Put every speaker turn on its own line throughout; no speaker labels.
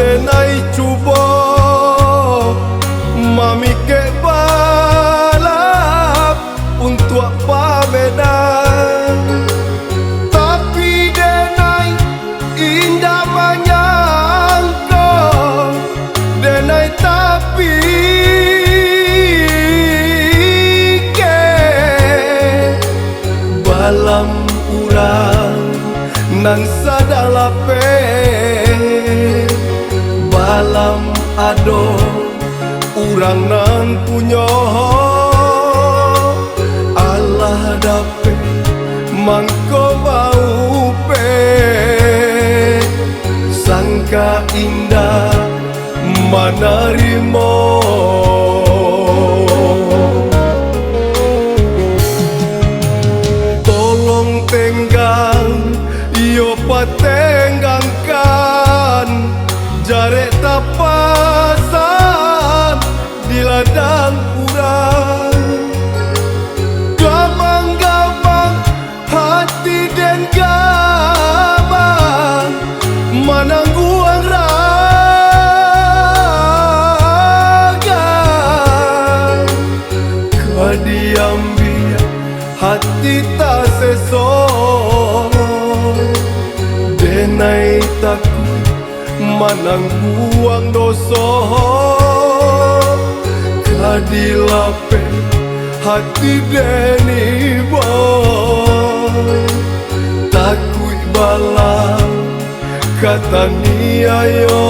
denai cuba mami ke balap untuk pamedan, tapi denai indah menyangka denai tapi ke balam urang nan sadalape balam ado urang nan punya Allah dape mangko bau pe sangka indah manarimo. Tolong tenggang yo patenggangkan jarek tapasan di ladang urang, gamang-gamang hati dan gabang manangguang raga kadiam biar hati tak sesok denai takut manangguang dosa kadilape hati deni boy takut balang kata ni ayo.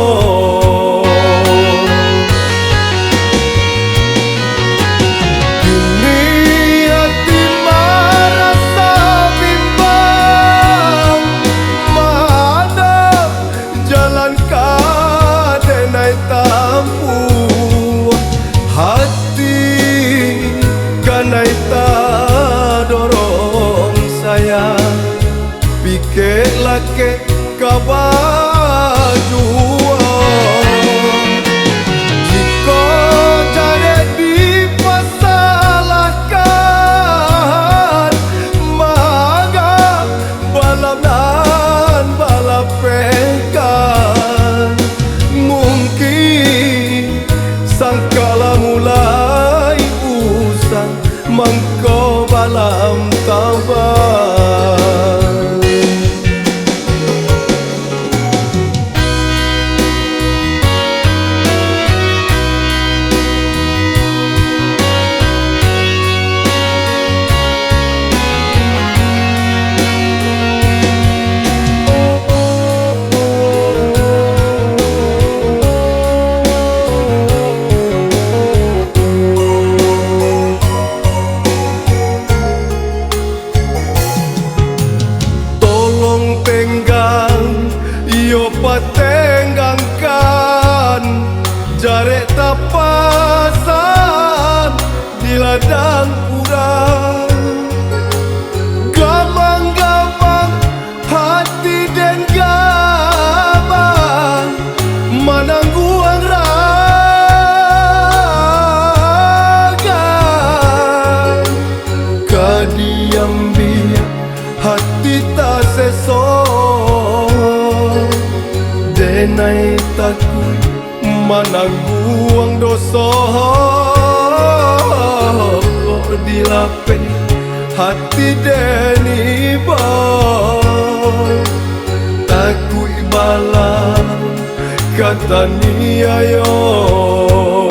Kanai ta dorong saya pikir lake kabajuan jika jadi dipasalahkan maga balap dan balap pekan mungkin sangkala mulai usang mangko balam tabang. Tenggang yo patenggangkan jarek tapasan di ladang urang, gamang-gamang hati dan gabang manangguang raga kadiam biar hati tak sesok denai takut manangguang dosa dilape hati deni boy takut balang kata ni ayo.